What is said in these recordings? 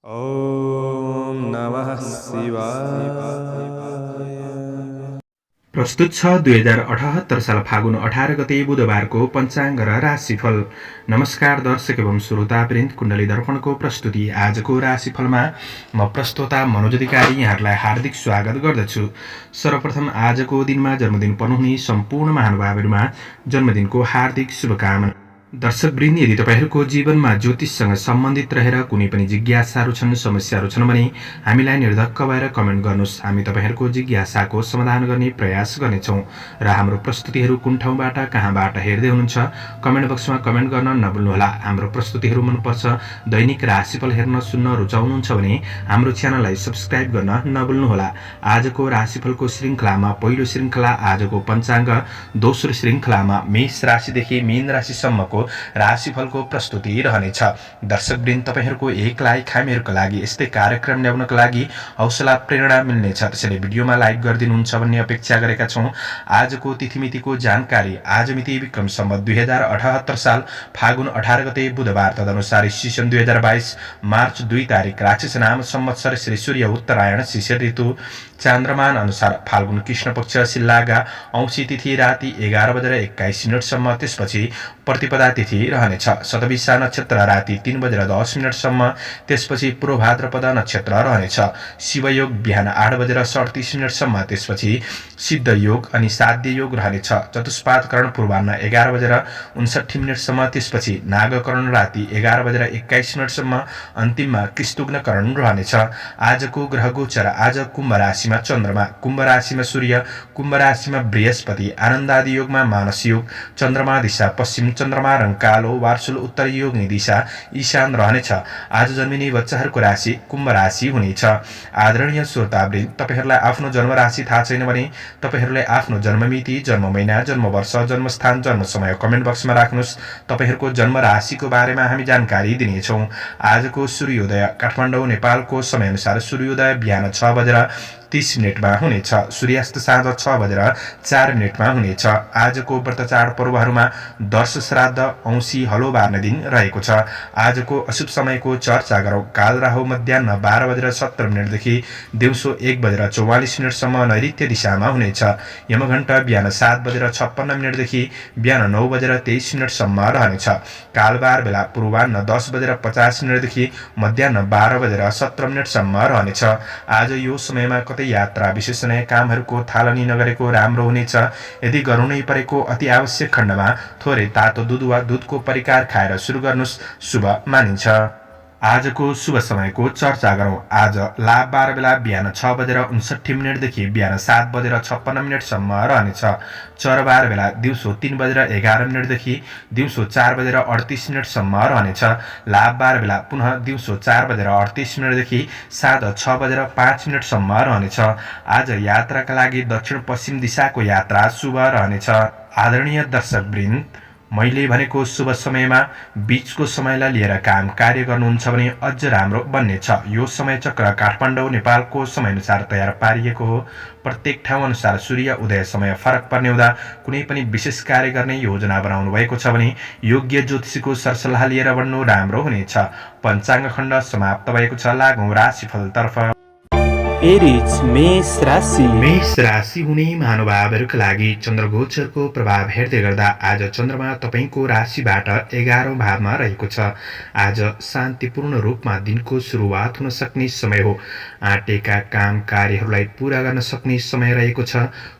ॐ नमः शिवाय। प्रस्तुत छ 2078 साल फागुन 18 गते बुधबारको पञ्चाङ्ग र राशिफल। नमस्कार दर्शक एवं श्रोतावृन्द, कुण्डली दर्पणको प्रस्तुति आजको राशिफलमा म प्रस्तोता मनोज अधिकारी यहाँहरूलाई हार्दिक स्वागत गर्दछु। सर्वप्रथम आजको दिनमा जन्मदिन पर्नुहुने सम्पूर्ण महानुभावहरूमा जन्मदिनको हार्दिक शुभकामना। दर्शकवृन्द, यदि तपाईहरूको जीवनमा ज्योतिषसँग सम्बन्धित रहेर कुनै पनि जिज्ञासाहरू छन्, समस्याहरू छन् भने हामीलाई निर्धक्क भएर कमेन्ट गर्नुहोस्। हामी तपाईहरूको जिज्ञासाको समाधान गर्ने प्रयास गर्नेछौँ र हाम्रो प्रस्तुतिहरू कुन ठाउँबाट कहाँबाट हेर्दै हुनुहुन्छ कमेन्ट बक्समा कमेन्ट गर्न नभुल्नुहोला। हाम्रो प्रस्तुतिहरू मनपर्छ, दैनिक राशिफल हेर्न सुन्न रुचाउनुहुन्छ भने हाम्रो च्यानललाई सब्स्क्राइब गर्न नभुल्नुहोला। आजको राशिफलको श्रृङ्खलामा पहिलो श्रृङ्खला आजको पञ्चाङ्ग, दोस्रो श्रृङ्खलामा मेष राशिदेखि मीन राशिसम्मको राशिफलको प्रस्तुति रहनेछ। दर्शकवृन्द, तपाईहरूको एक लाइक हामीहरूको लागि यस्तै कार्यक्रम ल्याउनका लागि हौसला प्रेरणा मिल्नेछ, त्यसैले भिडियोमा लाइक गरिदिनुहुन्छ भन्ने अपेक्षा गरेका छौँ। आजको तिथिमितिको जानकारी। आज मिति विक्रम सम्वत 2078 साल फागुन 18 गते बुधबार, तदनुसार ईस्वी 2022 मार्च 2 तारिक, राक्षस नाम संवत्सर श्री सूर्य उत्तरायण, शिशिर ऋतु, चान्द्रमान अनुसार फाल्गुन कृष्ण पक्ष सिल्लागा, औँसी तिथि राति 11:21 त्यसपछि प्रतिपदा तिथि रहनेछ। शतभिषा नक्षत्र राति 3:10 त्यसपछि पूर्व भाद्रपद नक्षत्र रहनेछ। शिवयोग बिहान 8:38 त्यसपछि सिद्ध योग अनि साध्य योग रहनेछ। चतुष्पाद करण पूर्वाह्न 11:59 त्यसपछि नागकरण राति 11:21 अन्तिममा कृष्णुग्न करण रहनेछ। आजको ग्रह गोचर। आज कुम्भ राशिमा चन्द्रमा, कुम्भ राशिमा सूर्य, कुम्भ राशिमा बृहस्पति, आनन्दादि योगमा मानस योग, चन्द्रमा दिशा पश्चिम, चन्द्रमा रङ कालो, वार्सुल उत्तर योग्ने दिशा ईशान रहनेछ। आज जन्मिने बच्चाहरूको राशि कुम्भ राशि हुनेछ। आदरणीय श्रोतावृन्द, तपाईहरूलाई आफ्नो जन्म राशि थाहा छैन भने तपाईहरूले आफ्नो जन्ममिति, जन्म महिना, जन्म वर्ष, जन्मस्थान, जन्म समय कमेन्ट बक्समा राख्नुहोस्। तपाईहरूको जन्म राशिको बारेमा हामी जानकारी दिनेछौँ। आजको सूर्योदय काठमाडौँ नेपालको समयअनुसार सूर्योदय बिहान 6:30 हुनेछ। सूर्यास्त साँझ 6:04 हुनेछ। आजको व्रत चाड पर्वहरूमा दर्श श्राद्ध, औँसी, हलो बार्ने दिन रहेको छ। आजको अशुभ समयको चर्चा गरौँ। काल राहु मध्याह्न 12:17 दिउँसो 1:44 नैऋत्य दिशामा हुनेछ। यमघण्ट बिहान 7:56 बिहान 9:23 रहनेछ। कालबार बेला पूर्वाह्न 10:50 मध्याह्न 12:17 रहनेछ। आज यो समयमा कतै यात्रा, विशेष नयाँ कामहरूको थालनी नगरेको राम्रो हुनेछ। यदि गर्नु नै परेको अति आवश्यक खण्डमा थोरै तातो दुध वा दुधको परिकार खाएर सुरु गर्नुहोस्, शुभ मानिन्छ। आजको शुभ समयको चर्चा गरौँ। आज लाभबार बेला बिहान 6:59 बिहान 7:56 रहनेछ। चरबार बेला दिउँसो 3:11 दिउँसो 4:38 रहनेछ। लाभबार बेला पुनः दिउँसो 4:38 साँझ 6:05 रहनेछ। आज यात्राका लागि दक्षिण पश्चिम दिशाको यात्रा शुभ रहनेछ। आदरणीय दर्शकवृन्द, मैले भनेको शुभ समयमा बीचको समयलाई लिएर काम कार्य गर्नुहुन्छ भने अझ राम्रो बन्नेछ। यो समय चक्र काठमाडौँ नेपालको समयअनुसार तयार पारिएको हो। प्रत्येक ठाउँ अनुसार सूर्य उदय समय फरक पर्ने हुँदा कुनै पनि विशेष कार्य गर्ने योजना बनाउनु भएको छ भने योग्य ज्योतिषीको सरसल्लाह लिएर बढ्नु राम्रो हुनेछ। पञ्चाङ्ग खण्ड समाप्त भएको छ। लागौँ राशिफलतर्फ। एरिज मेष राशि। मेष राशि हुने महानुभावहरूका लागि चन्द्रगोचरको प्रभाव हेर्दै गर्दा आज चन्द्रमा तपाईँको राशिबाट 11औं भावमा रहेको छ। आज शान्तिपूर्ण रूपमा दिनको सुरुवात हुन सक्ने समय हो। आँटेका काम कार्यहरूलाई पूरा गर्न सक्ने समय रहेको छ।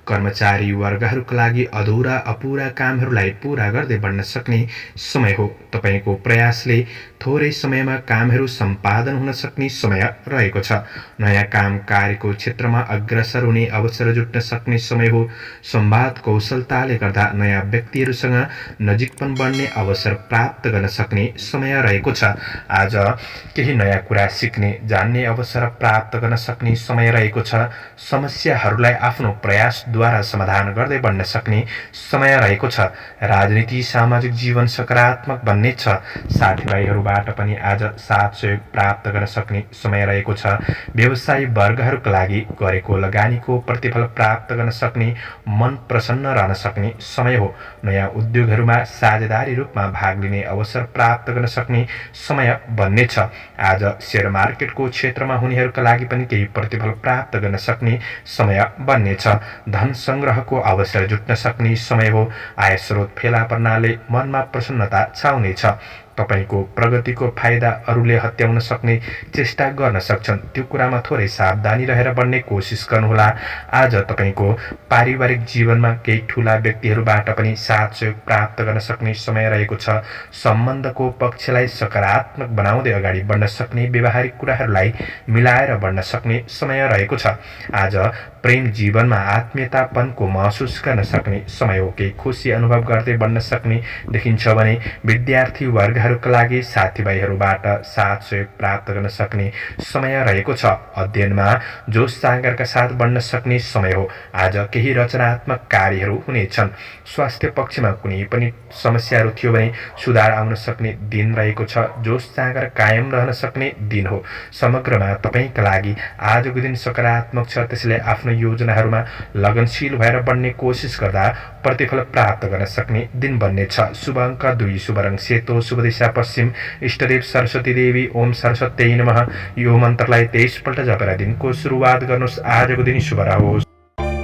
कर्मचारी वर्गहरूका लागि अधुरा अपुरा कामहरूलाई पूरा गर्दै बढ्न सक्ने समय हो। तपाईँको प्रयासले थोरै समयमा कामहरू सम्पादन हुन सक्ने समय रहेको छ। नयाँ काम कार्यको क्षेत्रमा अग्रसर हुने अवसर जुट्न सक्ने समय हो। संवाद कौशलताले गर्दा नयाँ व्यक्तिहरूसँग नजिकपन बढ्ने अवसर प्राप्त गर्न सक्ने समय रहेको छ। आज केही नयाँ कुरा सिक्ने, जान्ने अवसर प्राप्त गर्न सक्ने समय रहेको छ। समस्याहरूलाई आफ्नो प्रयासद्वारा सहयोगद्वारा समाधान गर्दै बढ्न सक्ने समय रहेको छ। राजनीति सामाजिक जीवन सकारात्मक बन्नेछ। साथीभाइहरूबाट पनि आज साथ सहयोग प्राप्त गर्न सक्ने समय रहेको छ। व्यवसायी वर्गहरूका लागि गरेको लगानीको प्रतिफल प्राप्त गर्न सक्ने, मन प्रसन्न रहन सक्ने समय हो। नयाँ उद्योगहरूमा साझेदारी रूपमा भाग लिने अवसर प्राप्त गर्न सक्ने समय बन्नेछ। आज शेयर मार्केटको क्षेत्रमा हुनेहरूका लागि पनि केही प्रतिफल प्राप्त गर्न सक्ने समय बन्नेछ। धन सङ्ग्रहको अवसर जुट्न सक्ने समय हो। आय स्रोत फेला पर्नाले मनमा प्रसन्नता छाउनेछ। तपाईको प्रगतिको फाइदा अरूले हत्याउन सक्ने चेष्टा गर्न सक्छन्, त्यो कुरामा थोरै सावधानी रहेर बढ्ने कोसिस गर्नुहोला। आज तपाईको पारिवारिक जीवनमा केही ठूला व्यक्तिहरूबाट पनि साथ सहयोग प्राप्त गर्न सक्ने समय रहेको छ। सम्बन्धको पक्षलाई सकारात्मक बनाउँदै अगाडि बढ्न सक्ने, व्यवहारिक कुराहरूलाई मिलाएर बढ्न सक्ने समय रहेको छ। आज प्रेम जीवनमा आत्मीयतापनको महसुस गर्न सक्ने समय हो। केही खुसी अनुभव गर्दै बढ्न सक्ने देखिन्छ भने विद्यार्थी वर्गहरूका लागि साथीभाइहरूबाट साथ सहयोग प्राप्त गर्न सक्ने समय रहेको छ। अध्ययनमा जोश जाँगरका साथ बढ्न सक्ने समय हो। आज केही रचनात्मक कार्यहरू हुनेछन्। स्वास्थ्य पक्षमा कुनै पनि समस्याहरू थियो भने सुधार आउन सक्ने दिन रहेको छ। जोश जाँगर कायम रहन सक्ने दिन हो। समग्रमा तपाईका लागि आजको दिन सकारात्मक छ। त्यसैले आफ्नो योजनाहरूमा लगनशील भएर बढ्ने कोसिस गर्दा प्रतिफल प्राप्त गर्न सक्ने दिन बन्नेछ। शुभ अङ्क 2, शुभ रङ सेतो, शुभ दिशा पश्चिम, इष्टदेव सरस्वती देवी। ओम सरस्वत्यै नमः। यो मन्त्रलाई 23 पल्ट जपेर दिनको सुरुवात गर्नुहोस्। आजको दिन शुभ रहोस्।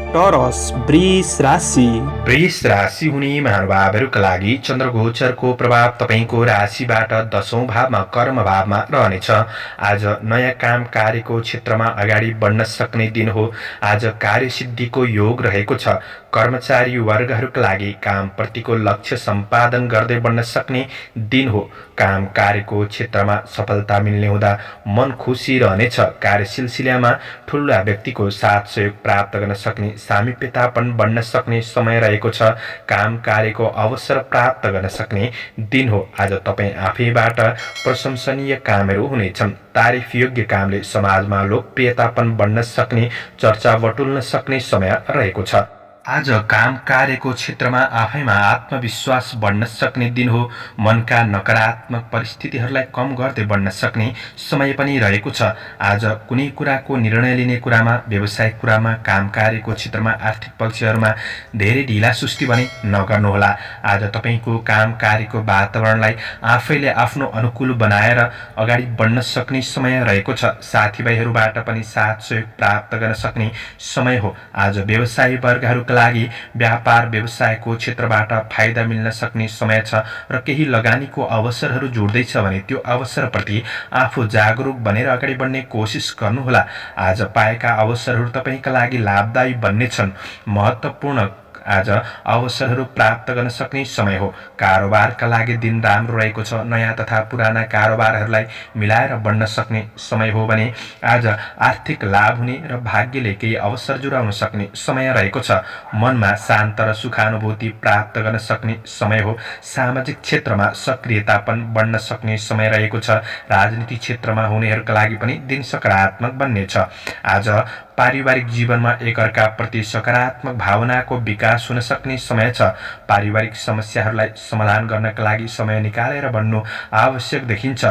टोरस वृष राशि। वृष राशि हुने महानुभावहरूका लागि चन्द्रगोचरको प्रभाव तपाईको राशिबाट 10औं भावमा, कर्म भावमा रहनेछ। आज नयाँ काम कार्यको क्षेत्रमा अगाडि बढ्न सक्ने दिन हो। आज कार्यसिद्धिको योग रहेको छ। कर्मचारी वर्गहरूका लागि कामप्रतिको लक्ष्य सम्पादन गर्दै बढ्न सक्ने दिन हो। काम कार्यको क्षेत्रमा सफलता मिल्ने हुँदा मन खुसी रहनेछ। कार्य सिलसिलामा ठुला व्यक्तिको साथ सहयोग प्राप्त गर्न सक्ने, सामिप्यतापन बढ्न सक्ने समय रहेको छ। काम कार्यको अवसर प्राप्त गर्न सक्ने दिन हो। आज तपाईँ आफैबाट प्रशंसनीय कामहरू हुनेछन्। तारिफ योग्य कामले समाजमा लोकप्रियतापन बढ्न सक्ने, चर्चा बटुल्न सक्ने समय रहेको छ। आज काम कार्यको क्षेत्रमा आफैमा आत्मविश्वास बढ्न सक्ने दिन हो। मनका नकारात्मक परिस्थितिहरूलाई कम गर्दै बढ्न सक्ने समय पनि रहेको छ। आज कुनै कुराको निर्णय लिने कुरामा, व्यवसायिक कुरामा, काम कार्यको क्षेत्रमा, आर्थिक पक्षहरूमा धेरै ढिलासुस्ती भने नगर्नुहोला। आज तपाईको काम कार्यको वातावरणलाई आफैले आफ्नो अनुकूल बनाएर अगाडि बढ्न सक्ने समय रहेको छ। साथीभाइहरूबाट पनि साथ सहयोग प्राप्त गर्न सक्ने समय हो। आज व्यवसायी वर्गहरूका लागि व्यापार व्यवसायको क्षेत्रबाट फाइदा मिल्न सक्ने समय छ र केही लगानीको अवसरहरू जोड्दैछ भने त्यो अवसरप्रति आफू जागरुक बनेर अगाडि बढ्ने कोसिस गर्नुहोला। आज पाएका अवसरहरू तपाईका लागि लाभदायी बन्नेछन्। महत्त्वपूर्ण आज अवसरहरू प्राप्त गर्न सक्ने समय हो। कारोबारका लागि दिन राम्रो रहेको छ। नयाँ तथा पुराना कारोबारहरूलाई मिलाएर बढ्न सक्ने समय हो भने आज आर्थिक लाभ हुने र भाग्यले केही अवसर जुराउन सक्ने समय रहेको छ। मनमा शान्त र सुखानुभूति प्राप्त गर्न सक्ने समय हो। सामाजिक क्षेत्रमा सक्रियतापन बढ्न सक्ने समय रहेको छ। राजनीति क्षेत्रमा हुनेहरूका लागि पनि दिन सकारात्मक बन्नेछ। आज पारिवारिक जीवनमा एकअर्काप्रति सकारात्मक भावनाको विकास हुन सक्ने समय छ। पारिवारिक समस्याहरूलाई समाधान गर्नका लागि समय निकालेर बढ्नु आवश्यक देखिन्छ।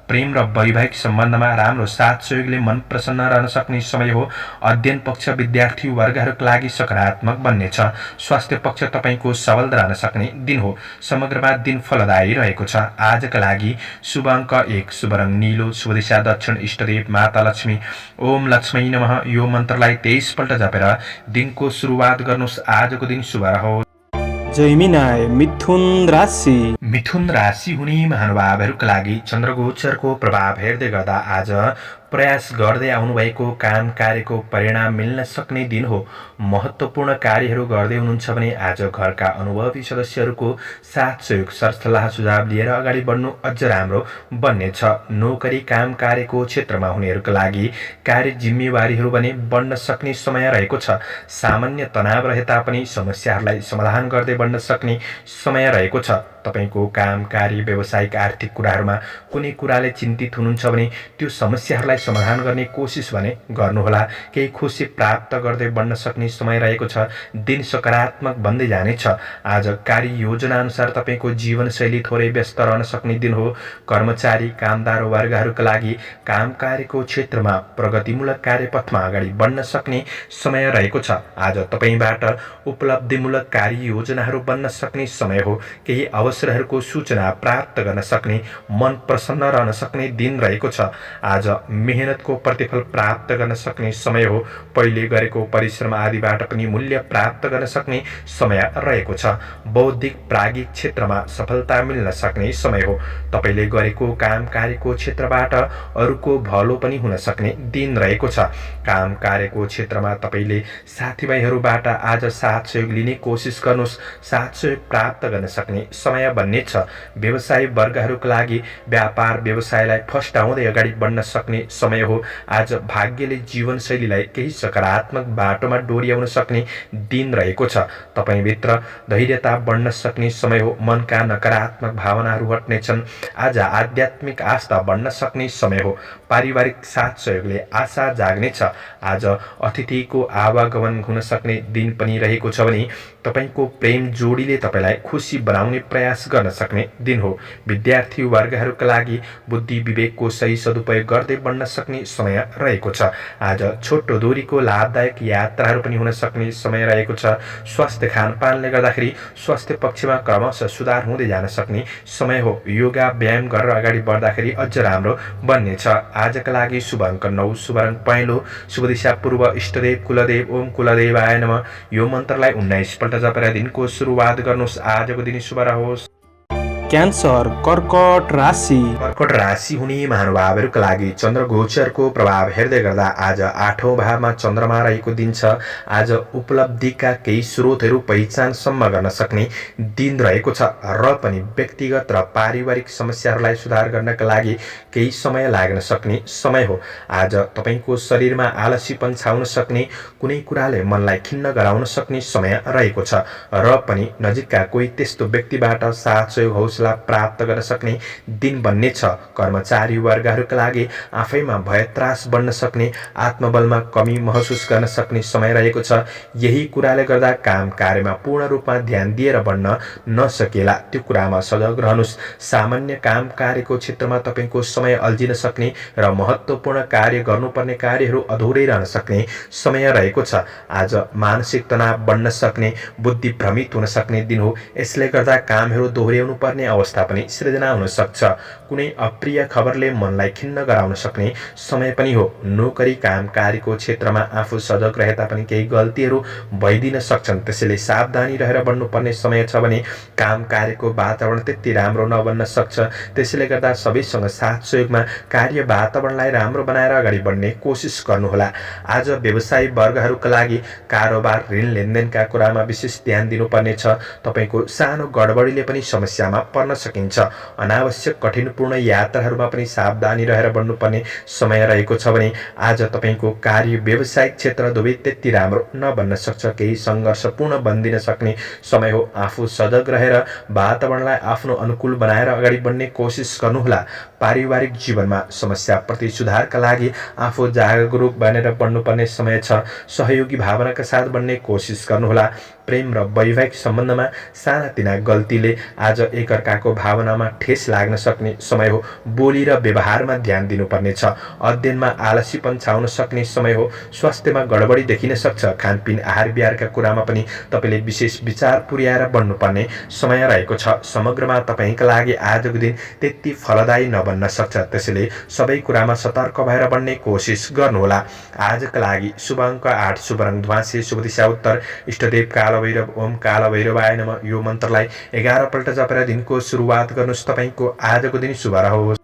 प्रेम र वैवाहिक सम्बन्धमा राम्रो साथ सहयोगले मन प्रसन्न रहन सक्ने समय हो। अध्ययन पक्ष विद्यार्थी वर्गहरूका लागि सकारात्मक बन्नेछ। स्वास्थ्य पक्ष तपाईको सबल रहन सक्ने दिन हो। समग्रमा दिन फलदायी रहेको छ। आजका लागि शुभ अङ्क 1, शुभ रङ नीलो, शुभ दिशा दक्षिण, इष्टदेव माता लक्ष्मी। ओम लक्ष्मी नमः। यो मन्त्रलाई 23 पल्ट जपेर दिनको सुरुवात गर्नुहोस्। आजको दिन शुभ रहोस्। जैमिनाय मिथुन राशि। मिथुन राशि हुने महानुभावहरूका लागि चन्द्रगोचरको प्रभाव हेर्दै गर्दा आज प्रयास गर्दै आउनुभएको काम कार्यको परिणाम मिल्न सक्ने दिन हो। महत्त्वपूर्ण कार्यहरू गर्दै हुनुहुन्छ भने आज घरका अनुभवी सदस्यहरूको साथ सहयोग, सरसल्लाह सुझाव लिएर अगाडि बढ्नु अझ राम्रो बन्नेछ। नोकरी काम कार्यको क्षेत्रमा हुनेहरूका लागि कार्य जिम्मेवारीहरू भने बढ्न सक्ने समय रहेको छ। सामान्य तनाव रहे तापनि समस्याहरूलाई समाधान गर्दै बढ्न सक्ने समय रहेको छ। तपाईको काम, कार्य, व्यावसायिक, आर्थिक कुराहरूमा कुनै कुराले चिन्तित हुनुहुन्छ भने त्यो समस्याहरूलाई समाधान गर्ने कोसिस भने गर्नुहोला। केही खुसी प्राप्त गर्दै बढ्न सक्ने समय रहेको छ। दिन सकारात्मक बन्दै जानेछ। आज कार्य योजना अनुसार तपाईको जीवनशैली थोरै व्यस्त रहन सक्ने दिन हो। कर्मचारी, कामदार वर्गहरूका लागि काम कार्यको क्षेत्रमा प्रगतिमूलक कार्यपथमा अगाडि बढ्न सक्ने समय रहेको छ। आज तपाईबाट उपलब्धिमूलक कार्य योजनाहरू बन्न सक्ने समय हो। केही अवसरहरूको सूचना प्राप्त गर्न सक्ने, मन प्रसन्न रहन सक्ने दिन रहेको छ। आज मेहनतको प्रतिफल प्राप्त गर्न सक्ने समय हो। पहिले गरेको परिश्रम आदिबाट पनि मूल्य प्राप्त गर्न सक्ने समय रहेको छ। बौद्धिक प्राज्ञिक क्षेत्रमा सफलता मिल्न सक्ने समय हो। तपाईले गरेको काम कार्यको क्षेत्रबाट अरूको भलो पनि हुन सक्ने दिन रहेको छ। काम कार्यको क्षेत्रमा तपाईले साथीभाइहरूबाट आज साथ सहयोग लिने कोसिस गर्नुहोस्। साथ सहयोग प्राप्त गर्न सक्ने समय बन्नेछ। व्यवसायी वर्गहरूका लागि व्यापार व्यवसायलाई फस्टाउँदै अगाडि बढ्न सक्ने समय हो। आज भाग्यले जीवनशैलीलाई केही सकारात्मक बाटोमा डोर्याउन सक्ने दिन रहेको छ। तपाईभित्र धैर्यता बढ्न सक्ने समय हो। मनका नकारात्मक भावनाहरू हट्नेछन्। आज आध्यात्मिक आस्था बढ्न सक्ने समय हो। पारिवारिक साथ सहयोगले आशा जाग्नेछ। आज अतिथिको आवागमन हुन सक्ने दिन पनि रहेको छ भने तपाईको प्रेम जोडीले तपाईलाई खुसी बनाउने प्रयास गर्न सक्ने दिन हो। विद्यार्थी वर्गहरूका लागि बुद्धि विवेकको सही सदुपयोग गर्दै बढ्न सक्ने समय रहेको छ। आज छोटो दूरीको लाभदायक यात्राहरू पनि हुन सक्ने समय रहेको छ। स्वास्थ्य खानपानले गर्दाखेरि स्वास्थ्य पक्षमा क्रमशः सुधार हुँदै जान सक्ने समय हो। योगा व्यायाम गरेर अगाडि बढ्दाखेरि अझ राम्रो बन्नेछ। आजका लागि शुभ अङ्क 9, शुभ रङ पहेँलो, शुभ दिशा पूर्व, इष्टदेव कुलदेव ओम कुलदेवाय नमः। यो मन्त्रलाई 19 पल्ट जपेर दिनको सुरुवात गर्नुहोस्। आजको दिन शुभ रहोस्। क्यान्सर, कर्कट राशि। कर्कट राशि हुने महानुभावहरूका लागि चन्द्र गोचरको प्रभाव हेर्दै गर्दा आज 8औं भावमा चन्द्रमा रहेको दिन छ। आज उपलब्धिका केही स्रोतहरू पहिचानसम्म गर्न सक्ने दिन रहेको छ र पनि व्यक्तिगत र पारिवारिक समस्याहरूलाई सुधार गर्नका लागि केही समय लाग्न सक्ने समय हो। आज तपाईको शरीरमा आलसीपन छाउन सक्ने, कुनै कुराले मनलाई खिन्न गराउन सक्ने समय रहेको छ र पनि नजिकका कोही त्यस्तो व्यक्तिबाट साथ सहयोग हौसला प्राप्त गर्न सक्ने दिन बन्नेछ। कर्मचारी वर्गहरूका लागि आफैमा भयत्रास बढ्न सक्ने, आत्मबलमा कमी महसुस गर्न सक्ने समय रहेको छ। यही कुराले गर्दा काम कार्यमा पूर्ण रूपमा ध्यान दिएर बढ्न नसकेला। त्यो कुरामा सजग रहनुहोस्। सामान्य काम कार्यको क्षेत्रमा तपाईको समय अल्झिन सक्ने र महत्त्वपूर्ण कार्य गर्नुपर्ने कार्यहरू अधुरै रहन सक्ने समय रहेको छ। आज मानसिक तनाव बढ्न सक्ने, बुद्धि भ्रमित हुन सक्ने दिन हो। यसले गर्दा कामहरू दोहोर्याउनु पर्ने अवस्था पनि सृजना हुन सक्छ। कुनै अप्रिय खबरले मनलाई खिन्न गराउन सक्ने समय पनि हो। नोकरी काम कार्यको क्षेत्रमा आफू सजग रहे तापनि केही गल्तीहरू भइदिन सक्छन्। त्यसैले सावधानी रहेर बढ्नुपर्ने समय छ भने काम कार्यको वातावरण त्यति राम्रो नबन्न सक्छ। त्यसैले गर्दा सबैसँग साथ सहयोगमा कार्य वातावरणलाई राम्रो बनाएर अगाडि बढ्ने कोसिस गर्नुहोला। आज व्यवसायी वर्गहरूका लागि कारोबार, ऋण लेनदेनका कुरामा विशेष ध्यान दिनुपर्नेछ। तपाईको सानो गडबडीले पनि समस्यामा पर्न सकिन्छ। अनावश्यक कठिनपूर्ण यात्राहरूमा पनि सावधानी रहेर बढ्नुपर्ने समय रहेको छ भने आज तपाईको कार्य व्यावसायिक क्षेत्र दुवै त्यति राम्रो नबन्न सक्छ। केही सङ्घर्षपूर्ण बन्दिन सक्ने समय हो। आफू सजग रहेर वातावरणलाई आफ्नो अनुकूल बनाएर अगाडि बढ्ने कोसिस गर्नुहोला। पारिवारिक जीवनमा समस्याप्रति सुधारका लागि आफू जागरुक बनेर बढ्नुपर्ने समय छ। सहयोगी भावनाका साथ बढ्ने कोसिस गर्नुहोला। प्रेम र वैवाहिक सम्बन्धमा सानातिना गल्तीले आज एकअर्काको भावनामा ठेस लाग्न सक्ने समय हो। बोली र व्यवहारमा ध्यान दिनुपर्नेछ। अध्ययनमा आलसीपन छाउन सक्ने समय हो। स्वास्थ्यमा गडबडी देखिन सक्छ। खानपिन, आहार विहारका कुरामा पनि तपाईले विशेष विचार पुर्याएर बढ्नुपर्ने समय रहेको छ। समग्रमा तपाईका लागि आजको दिन त्यति फलदायी नबन्न सक्छ। त्यसैले सबै कुरामा सतर्क भएर बढ्ने कोसिस गर्नुहोला। आजका लागि शुभ अङ्क 8, शुभ रङ ध्वाँसे, शुभ दिशा उत्तर, इष्टदेव कालभैरव ओम कालभैरवाय नमः। यो मन्त्रलाई 11 पल्ट जपेर दिनको सुरुवात गर्नुहोस्। तपाईको आजको दिन शुभ रहोस्।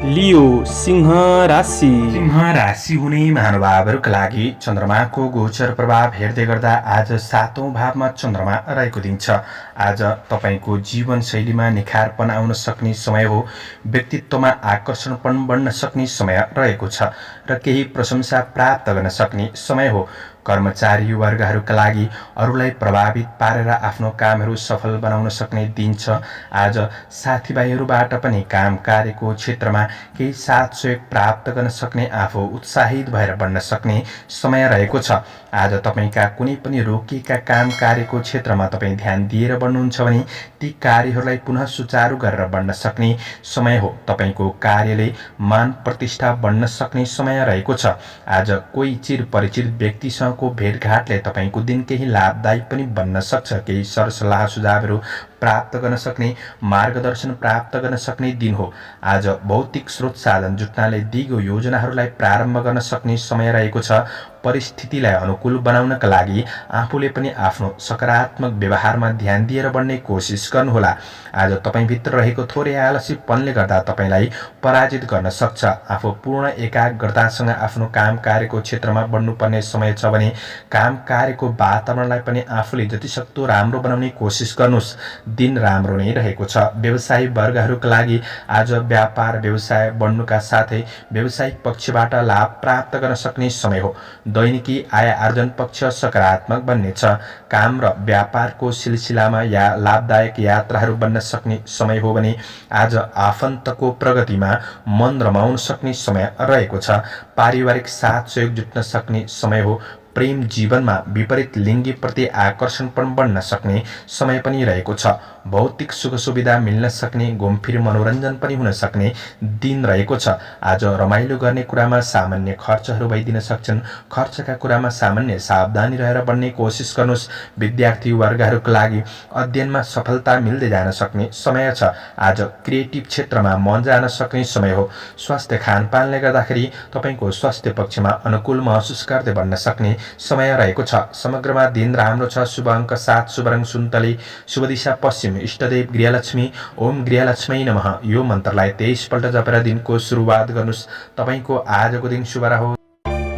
लियो, सिंह राशि। सिंह राशि हुने महानुभावहरूका लागि चन्द्रमाको गोचर प्रभाव हेर्दै गर्दा आज 7औं भावमा चन्द्रमा रहेको दिन छ। आज तपाईको जीवनशैलीमा निखारपन आउन सक्ने समय हो। व्यक्तित्वमा आकर्षणपन बढ्न सक्ने समय रहेको छ र केही प्रशंसा प्राप्त गर्न सक्ने समय हो। कर्मचारी वर्गहरूका लागि अरूलाई प्रभावित पारेर आफ्नो कामहरू सफल बनाउन सक्ने दिन छ। आज साथीभाइहरूबाट पनि काम कार्यको क्षेत्रमा केही साथ सहयोग प्राप्त गर्न सक्ने, आफू उत्साहित भएर बढ्न सक्ने समय रहेको छ। आज तपाईँका कुनै पनि रोकिएका काम कार्यको क्षेत्रमा तपाईँ ध्यान दिएर बढ्नुहुन्छ भने ती कार्यहरूलाई पुनः सुचारू गरेर बढ्न सक्ने समय हो। तपाईँको कार्यले मान प्रतिष्ठा बढ्न सक्ने समय रहेको छ। आज कोही चिर परिचित व्यक्तिसँगको भेटघाटले तपाईँको दिन केही लाभदायी पनि बन्न सक्छ। केही सरसल्लाह सुझावहरू प्राप्त गर्न सक्ने, मार्गदर्शन प्राप्त गर्न सक्ने दिन हो। आज भौतिक स्रोत साधन जुट्नाले दिगो योजनाहरूलाई प्रारम्भ गर्न सक्ने समय रहेको छ। परिस्थितिलाई अनुकूल बनाउनका लागि आफूले पनि आफ्नो सकारात्मक व्यवहारमा ध्यान दिएर बढ्ने कोसिस गर्नुहोला। आज तपाईँभित्र रहेको थोरै आलस्यपनले गर्दा तपाईँलाई पराजित गर्न सक्छ। आफू पूर्ण एकाग्रतासँग आफ्नो काम कार्यको क्षेत्रमा बढ्नुपर्ने समय छ भने काम कार्यको वातावरणलाई पनि आफूले जतिसक्दो राम्रो बनाउने कोसिस गर्नुहोस्। दिन राम्रो नै रहेको छ। व्यवसायी वर्गहरूका लागि आज व्यापार व्यवसाय बढ्नुका साथै व्यावसायिक पक्षबाट लाभ प्राप्त गर्न सक्ने समय हो। दैनिकी आय आर्जन पक्ष सकारात्मक बन्नेछ। काम र व्यापारको सिलसिलामा लाभदायक यात्राहरू बन्न सक्ने समय हो भने आज आफन्तको प्रगतिमा मन रमाउन सक्ने समय रहेको छ। पारिवारिक साथ सहयोग जुट्न सक्ने समय हो। प्रेम जीवनमा विपरीत लिङ्गी प्रति आकर्षण पनि बढ्न सक्ने समय पनि रहेको छ। भौतिक सुख सुविधा मिल्न सक्ने, घुमफिर मनोरञ्जन पनि हुन सक्ने दिन रहेको छ। आज रमाइलो गर्ने कुरामा सामान्य खर्चहरू भइदिन सक्छन्। खर्चका कुरामा सामान्य सावधानी रहेर बढ्ने कोसिस गर्नुहोस्। विद्यार्थी वर्गहरूका लागि अध्ययनमा सफलता मिल्दै जान सक्ने समय छ। आज क्रिएटिभ क्षेत्रमा मन जान सक्ने समय हो। स्वास्थ्य खानपानले गर्दाखेरि तपाईँको स्वास्थ्य पक्षमा अनुकूल महसुस गर्दै बढ्न सक्ने समय रहेको छ। समग्रमा दिन राम्रो छ। शुभ अङ्क 7, शुभ रङ सुन्तले, शुभ दिशा पश्चिम, इष्टदेव गृहलक्ष्मी। ओम गृहलक्ष्मी नमः यो मन्त्रलाई 23 पल्ट जपेर दिनको सुरुवात गर्नुहोस्। तपाईँको आजको दिन शुभ रहोस्।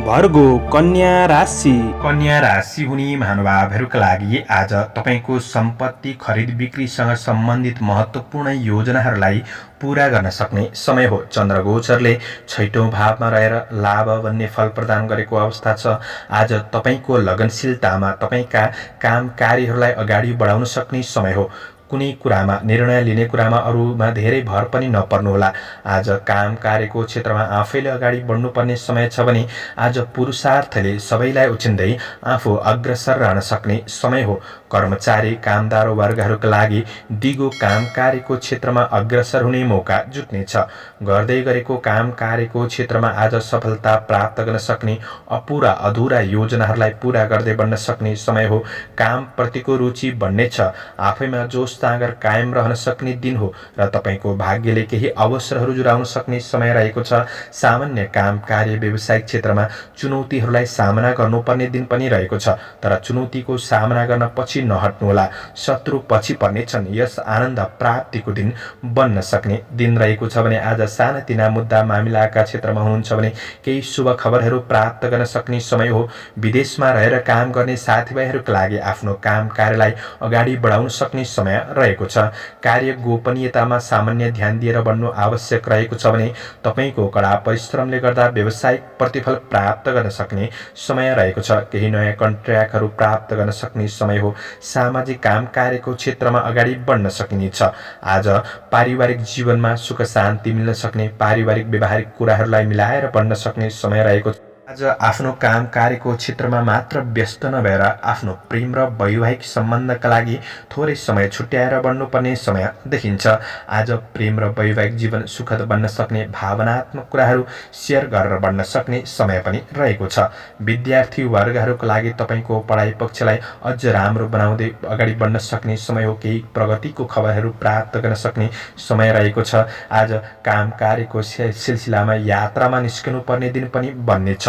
भर्गो कन्या राशि। कन्या राशि हुने महानुभावहरूका लागि आज तपाईँको सम्पत्ति खरिद बिक्रीसँग सम्बन्धित महत्त्वपूर्ण योजनाहरूलाई पूरा गर्न सक्ने समय हो। चन्द्रगोचरले 6औं भावमा रहेर लाभ भन्ने फल प्रदान गरेको अवस्था छ। आज तपाईँको लगनशीलतामा तपाईँका काम कार्यहरूलाई अगाडि बढाउन सक्ने समय हो। कुनै कुरामा निर्णय लिने कुरामा अरूमा धेरै भर पनि नपर्नुहोला। आज काम कार्यको क्षेत्रमा आफैले अगाडि बढ्नुपर्ने समय छ भने आज पुरुषार्थले सबैलाई उछिन्दै आफू अग्रसर रहन सक्ने समय हो। कर्मचारी कामदार वर्गहरूका लागि दिगो काम कार्यको क्षेत्रमा अग्रसर हुने मौका जुट्नेछ। गर्दै गरेको काम कार्यको क्षेत्रमा आज सफलता प्राप्त गर्न सक्ने, अपुरा अधुरा योजनाहरूलाई पूरा गर्दै बढ्न सक्ने समय हो। काम प्रतिको रुचि बढ्नेछ। आफैमा जोस जाँगर कायम रहन सक्ने दिन हो र तपाईँको भाग्यले केही अवसरहरू जुराउन सक्ने समय रहेको छ। सामान्य काम कार्य व्यावसायिक क्षेत्रमा चुनौतीहरूलाई सामना गर्नुपर्ने दिन पनि रहेको छ, तर चुनौतीको सामना गर्न पछि नहट्नुहोला। शत्रु पछि पर्नेछन्। यस आनन्द प्राप्तिको दिन बन्न सक्ने दिन रहेको छ भने आज सानातिना मुद्दा मामिलाका क्षेत्रमा हुनुहुन्छ भने केही शुभ खबरहरू प्राप्त गर्न सक्ने समय हो। विदेशमा रहेर काम गर्ने साथीभाइहरूका लागि आफ्नो काम कार्यलाई अगाडि बढाउन सक्ने समय रहेको छ। कार्य गोपनीयतामा सामान्य ध्यान दिएर बढ्नु आवश्यक रहेको छ भने तपाईँको कडा परिश्रमले गर्दा व्यावसायिक प्रतिफल प्राप्त गर्न सक्ने समय रहेको छ। केही नयाँ कन्ट्र्याक्टहरू प्राप्त गर्न सक्ने समय हो। सामाजिक काम कार्यको क्षेत्रमा अगाडि बढ्न सकिनेछ। आज पारिवारिक जीवनमा सुख शान्ति मिल्न सक्ने, पारिवारिक व्यवहारिक कुराहरूलाई मिलाएर बढ्न सक्ने समय रहेको छ। आज आफ्नो काम कार्यको क्षेत्रमा मात्र व्यस्त नभएर आफ्नो प्रेम र वैवाहिक सम्बन्धका लागि थोरै समय छुट्याएर बढ्नुपर्ने समय देखिन्छ। आज प्रेम र वैवाहिक जीवन सुखद बन्न सक्ने, भावनात्मक कुराहरू सेयर गरेर बढ्न सक्ने समय पनि रहेको छ। विद्यार्थी वर्गहरूका लागि तपाईँको पढाइ पक्षलाई अझ राम्रो बनाउँदै अगाडि बढ्न सक्ने समय हो। केही प्रगतिको खबरहरू प्राप्त गर्न सक्ने समय रहेको छ। आज काम कार्यको सिलसिलामा यात्रामा निस्कनु पर्ने दिन पनि बन्नेछ।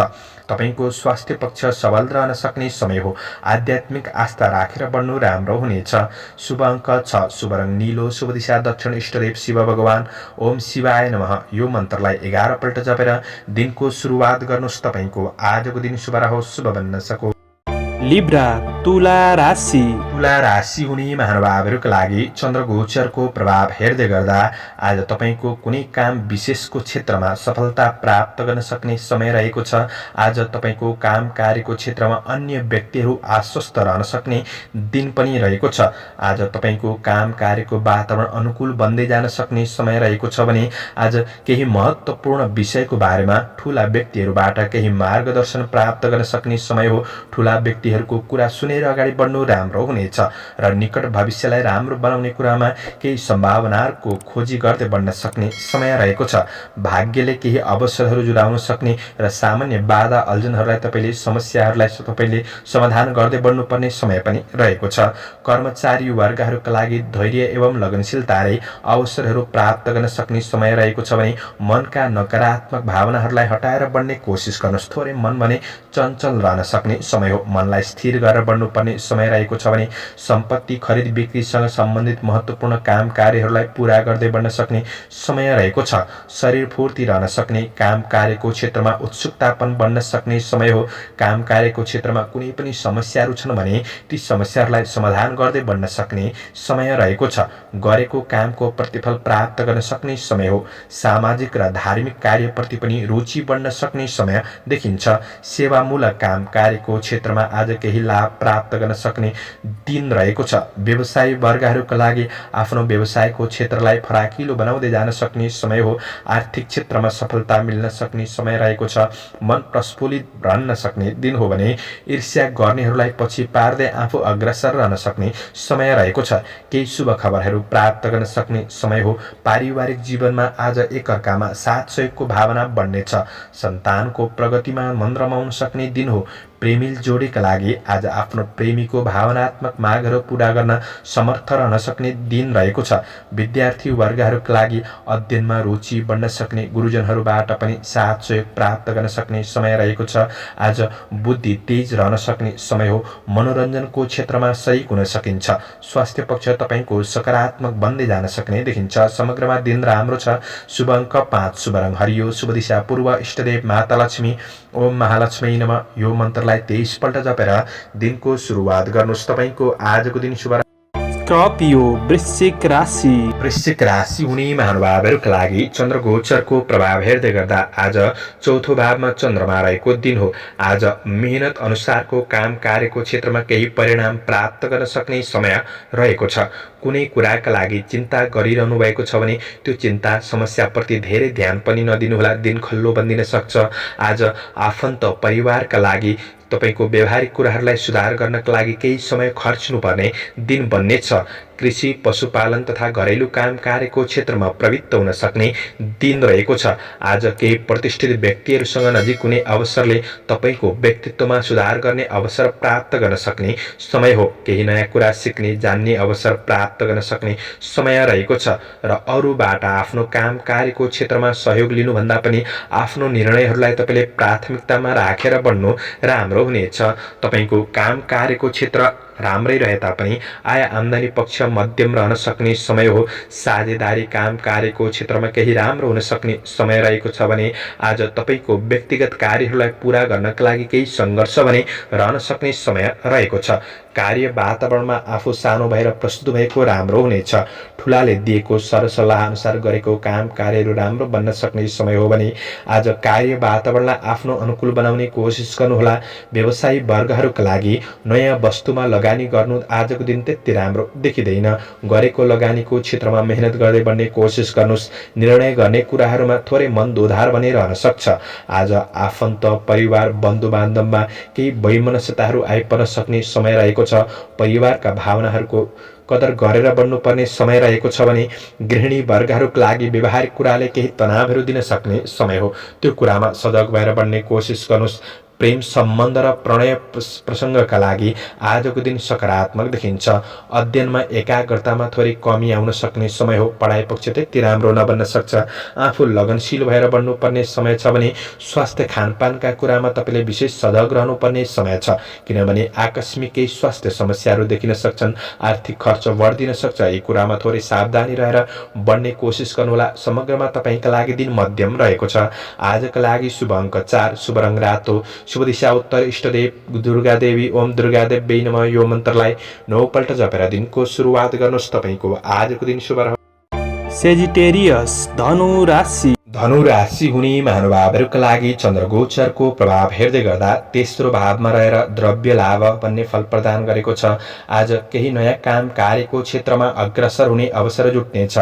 तपाईँको स्वास्थ्य पक्ष सबल रहन सक्ने समय हो। आध्यात्मिक आस्था राखेर बढ्नु राम्रो हुनेछ। शुभ अङ्क 6, शुभ रङ नीलो, शुभ दिशा दक्षिण, इष्टदेव शिव भगवान। ओम शिवाय नमः यो मन्त्रलाई 11 पल्ट जपेर दिनको सुरुवात गर्नुहोस्। तपाईँको आजको दिन शुभ रहोस्, शुभ बन्न सकोस्। लिब्रा तुला राशि तुला राशि हुने महानुभावहरूका लागि चन्द्रगोचरको प्रभाव हेर्दै गर्दा आज तपाईँको कुनै काम विशेषको क्षेत्रमा सफलता प्राप्त गर्न सक्ने समय रहेको छ। आज तपाईँको काम कार्यको क्षेत्रमा अन्य व्यक्तिहरू आश्वस्त रहन सक्ने दिन पनि रहेको छ। आज तपाईँको काम कार्यको वातावरण अनुकूल बन्दै जान सक्ने समय रहेको छ भने आज केही महत्त्वपूर्ण विषयको बारेमा ठूला व्यक्तिहरूबाट केही मार्गदर्शन प्राप्त गर्न सक्ने समय हो। ठूला व्यक्तिहरूको कुरा सुनेर अगाडि बढ्नु राम्रो हुनेछ र निकट भविष्यलाई राम्रो बनाउने कुरामा केही सम्भावनाहरूको खोजी गर्दै बढ्न सक्ने समय रहेको छ। भाग्यले केही अवसरहरू जुराउन सक्ने र सामान्य बाधा अल्झनहरूलाई तपाईँले समाधान गर्दै बढ्नुपर्ने समय पनि रहेको छ। कर्मचारी वर्गहरूका लागि धैर्य एवं लगनशीलताले अवसरहरू प्राप्त गर्न सक्ने समय रहेको छ भने मनका नकारात्मक भावनाहरूलाई हटाएर बढ्ने कोसिस गर्नुहोस्। थोरै मन भने चञ्चल रहन सक्ने समय हो। मनलाई स्थिर गरेर बढ्नुपर्ने समय रहेको छ भने सम्पत्ति खरिद बिक्रीसँग सम्बन्धित महत्त्वपूर्ण काम कार्यहरूलाई पूरा गर्दै बढ्न सक्ने समय रहेको छ। शरीर फुर्ती रहन सक्ने, काम कार्यको क्षेत्रमा उत्सुकतापन बढ्न सक्ने समय हो। काम कार्यको क्षेत्रमा कुनै पनि समस्याहरू छन् भने ती समस्याहरूलाई समाधान गर्दै बढ्न सक्ने समय रहेको छ। गरेको कामको प्रतिफल प्राप्त गर्न सक्ने समय हो। सामाजिक र धार्मिक कार्यप्रति पनि रुचि बढ्न सक्ने समय देखिन्छ। सेवामूलक काम कार्यको क्षेत्रमा आज केही लाभ प्राप्त गर्न सक्ने दिन रहेको छ। व्यवसायी वर्गहरूका लागि आफ्नो व्यवसायको क्षेत्रलाई फराकिलो बनाउँदै जान सक्ने समय हो। आर्थिक क्षेत्रमा सफलता मिल्न सक्ने समय रहेको छ। मन प्रस्फुलित रहन सक्ने दिन हो भने ईर्ष्या गर्नेहरूलाई पछि पार्दै आफू अग्रसर रहन सक्ने समय रहेको छ। केही शुभ खबरहरू प्राप्त गर्न सक्ने समय हो। पारिवारिक जीवनमा आज एकअर्कामा साथ सहयोगको भावना बढ्नेछ। सन्तानको प्रगतिमा मन रमाउन सक्ने दिन हो। प्रेमिल जोडीका लागि आज आफ्नो प्रेमीको भावनात्मक मागहरू पूरा गर्न समर्थ रहन सक्ने दिन रहेको छ। विद्यार्थी वर्गहरूका लागि अध्ययनमा रुचि बढ्न सक्ने, गुरुजनहरूबाट पनि साथ सहयोग प्राप्त गर्न सक्ने समय रहेको छ। आज बुद्धि तेज रहन सक्ने समय हो। मनोरञ्जनको क्षेत्रमा सही हुन सकिन्छ। स्वास्थ्य पक्ष तपाईँको सकारात्मक बन्दै जान सक्ने देखिन्छ। समग्रमा दिन राम्रो छ। शुभ अङ्क 5, शुभ रङ हरियो, शुभ दिशा पूर्व, इष्टदेव माता लक्ष्मी, ओम महालक्ष्मी नमः। यो मन्त्रलाई 23 पल्ट जपेर दिनको सुरुवात गर्नुहोस्। तपाईँको आजको दिन शुभ। स्कर्पियो वृश्चिक राशि वृश्चिक राशि हुने महानुभावहरूका लागि चन्द्रगोचरको प्रभाव हेर्दै गर्दा आज चौथो भावमा चन्द्रमा रहेको दिन हो। आज मेहनत अनुसारको काम कार्यको क्षेत्रमा केही परिणाम प्राप्त गर्न सक्ने समय रहेको छ। कुनै कुराका लागि चिन्ता गरिरहनु भएको छ भने त्यो चिन्ता समस्याप्रति धेरै ध्यान पनि नदिनुहोला। दिन खल्लो बन्दिन सक्छ। आज आफन्त परिवारका लागि तपाईको व्यवहारिक कुराहरूलाई सुधार गर्नका लागि केही समय खर्च्नुपर्ने दिन बन्नेछ। कृषि, पशुपालन तथा घरेलु काम कार्यको क्षेत्रमा प्रवृत्त हुन सक्ने दिन रहेको छ। आज केही प्रतिष्ठित व्यक्तिहरूसँग नजिक हुने अवसरले तपाईको व्यक्तित्वमा सुधार गर्ने अवसर प्राप्त गर्न सक्ने समय हो। केही नयाँ कुरा सिक्ने, जान्ने अवसर प्राप्त गर्न सक्ने समय रहेको छ र अरूबाट आफ्नो काम कार्यको क्षेत्रमा सहयोग लिनुभन्दा पनि आफ्नो निर्णयहरूलाई तपाईले प्राथमिकतामा राखेर बढ्नु राम्रो हुनेछ। तपाईको काम कार्यको क्षेत्र राम्रै रहे तापनि आय आम्दानी पक्ष मध्यम रहन सक्ने समय हो। साझेदारी काम कार्यको क्षेत्रमा केही राम्रो हुन सक्ने समय रहेको छ भने आज तपाईको व्यक्तिगत कार्यहरूलाई पूरा गर्नका लागि केही सङ्घर्ष भने रहन सक्ने समय रहेको छ। कार्य वातावरणमा आफू सानो भएर प्रस्तुत भएको राम्रो हुनेछ। ठुलाले दिएको सरसल्लाह अनुसार गरेको काम कार्यहरू राम्रो बन्न सक्ने समय हो भने आज कार्य वातावरणलाई आफ्नो अनुकूल बनाउने कोसिस गर्नुहोला। व्यवसायी वर्गहरूका लागि नयाँ वस्तुमा लगानी गर्नु आजको दिन त्यति राम्रो देखिँदैन। गरेको लगानीको क्षेत्रमा मेहनत गर्दै बढ्ने कोसिस गर्नुहोस्। निर्णय गर्ने कुराहरूमा थोरै मन दोधार भने रहन सक्छ। आज आफन्त, परिवार, बन्धु बान्धवमा केही वैमनस्यताहरू आइपर्न सक्ने समय रहेको छ। परिवारका भावनाहरूको कदर गरेर बढ्नुपर्ने समय रहेको छ भने गृहिणी वर्गहरूका लागि व्यवहारिक कुराले केही तनावहरू दिन सक्ने समय हो। त्यो कुरामा सजग भएर बढ्ने कोसिस गर्नुहोस्। प्रेम सम्बन्ध र प्रणय प्रसङ्गका लागि आजको दिन सकारात्मक देखिन्छ। अध्ययनमा एकाग्रतामा थोरै कमी आउन सक्ने समय हो। पढाइ पक्ष त्यति राम्रो नबन्न सक्छ। आफू लगनशील भएर बढ्नुपर्ने समय छ भने स्वास्थ्य खानपानका कुरामा तपाईँले विशेष सजग रहनुपर्ने समय छ, किनभने आकस्मिक केही स्वास्थ्य समस्याहरू देखिन सक्छन्। आर्थिक खर्च बढ्दिन सक्छ। यी कुरामा थोरै सावधानी रहेर बढ्ने कोसिस गर्नुहोला। समग्रमा तपाईँका लागि दिन मध्यम रहेको छ। आजका लागि शुभ अङ्क 4, शुभ रङ रातो, शुभ दिशा उत्तर, इष्टदेव दुर्गा देवी ओम दुर्गा देवी नमः यो मन्त्रलाई 9 पल्ट जपेर दिनको सुरुवात गर्नुहोस्। तपाईको आजको दिन शुभ रह। सेजिटेरियस धनु राशि। धनु राशि हुने महानुभावहरूका लागि चन्द्रगोचरको प्रभाव हेर्दै गर्दा तेस्रो भावमा रहेर द्रव्य लाभ भन्ने फल प्रदान गरेको छ। आज केही नयाँ काम कार्यको क्षेत्रमा अग्रसर हुने अवसर जुट्नेछ।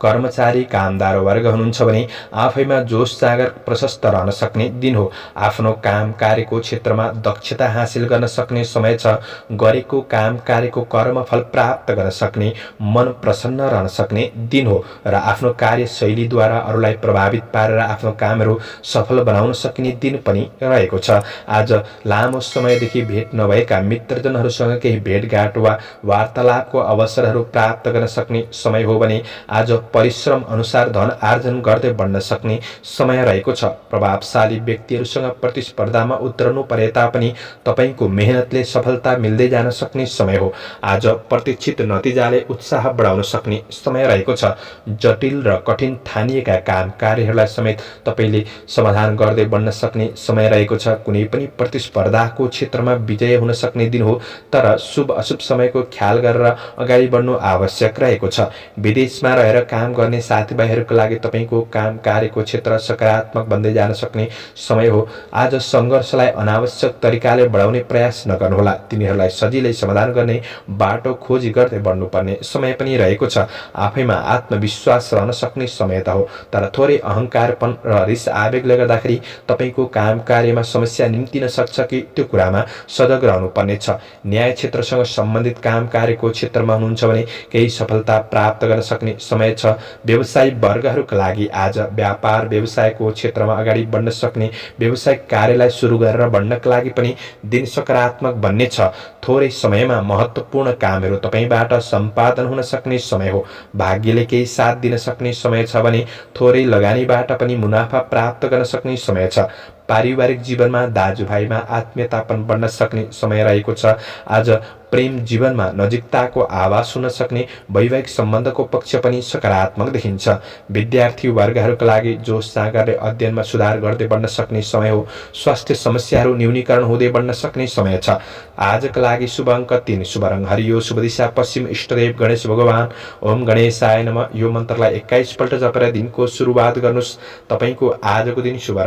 कर्मचारी कामदार वर्ग हुनुहुन्छ भने आफैमा जोस जागर प्रशस्त रहन सक्ने दिन हो। आफ्नो काम कार्यको क्षेत्रमा दक्षता हासिल गर्न सक्ने समय छ। गरेको काम कार्यको कर्मफल प्राप्त गर्न सक्ने, मन प्रसन्न रहन सक्ने दिन हो र आफ्नो कार्यशैलीद्वारा अरूलाई प्रभावित पारेर आफ्नो कामहरू सफल बनाउन सकिने दिन पनि रहेको छ। आज लामो समयदेखि भेट नभएका मित्रजनहरूसँग केही भेटघाट वा वार्तालापको अवसरहरू प्राप्त गर्न सक्ने समय हो भने आज परिश्रम अनुसार धन आर्जन गर्दै बढ्न सक्ने समय रहेको छ। प्रभावशाली व्यक्तिहरूसँग प्रतिस्पर्धामा उत्रनु परे तापनि तपाईको मेहनतले सफलता मिल्दै जान सक्ने समय हो। आज प्रतीक्षित नतिजाले उत्साह बढाउन सक्ने समय रहेको छ। जटिल र कठिन ठानिएका काम कार्यहरूलाई समेत तपाईले समाधान गर्दै बढ्न सक्ने समय रहेको छ। कुनै पनि प्रतिस्पर्धाको क्षेत्रमा विजय हुन सक्ने दिन हो, तर शुभ अशुभ समयको ख्याल गरेर अगाडि बढ्नु आवश्यक रहेको छ। विदेशमा रहेर काम गर्ने साथीभाइहरूका लागि तपाईको काम कार्यको क्षेत्र सकारात्मक बन्दै जान सक्ने समय हो। आज सङ्घर्षलाई अनावश्यक तरिकाले बढाउने प्रयास नगर्नुहोला। तिनीहरूलाई सजिलै समाधान गर्ने बाटो खोजी गर्दै बढ्नुपर्ने समय पनि रहेको छ। आफैमा आत्मविश्वास रहन सक्ने समय त हो, तर थोरै अहङ्कारपन र रिस आवेगले गर्दाखेरि तपाईको काम कार्यमा समस्या निम्तिन सक्छ कि त्यो कुरामा सजग रहनुपर्ने छ। न्याय क्षेत्रसँग सम्बन्धित काम कार्यको क्षेत्रमा हुनुहुन्छ भने केही सफलता प्राप्त गर्न सक्ने समय छ। व्यवसायी वर्गहरूका लागि आज व्यापार व्यवसायको क्षेत्रमा अगाडि बढ्न सक्ने, व्यवसायिक कार्यलाई सुरु गरेर बढ्नका लागि पनि दिन सकारात्मक बन्ने छ। थोरै समयमा महत्त्वपूर्ण कामहरू तपाईबाट सम्पादन हुन सक्ने समय हो। भाग्यले केही साथ दिन सक्ने समय छ भने थोरै लगानीबाट पनि मुनाफा प्राप्त गर्न सक्ने समय छ। पारिवारिक जीवनमा दाजुभाइमा आत्मीयतापन बढ्न सक्ने समय रहेको छ। आज प्रेम जीवनमा नजिकताको आभास हुन सक्ने, वैवाहिक सम्बन्धको पक्ष पनि सकारात्मक देखिन्छ। विद्यार्थी वर्गहरूका लागि जोस जागरले अध्ययनमा सुधार गर्दै बढ्न सक्ने समय हो। स्वास्थ्य समस्याहरू न्यूनीकरण हुँदै बढ्न सक्ने समय छ। आजका लागि शुभ अङ्क 3, शुभ रङ हरियो, शुभ दिशा पश्चिम, इष्टदेव गणेश भगवान ओम गणेशाय नमः यो मन्त्रलाई 21 पल्ट जपेर दिनको सुरुवात गर्नुहोस्। तपाईको आजको दिन शुभ।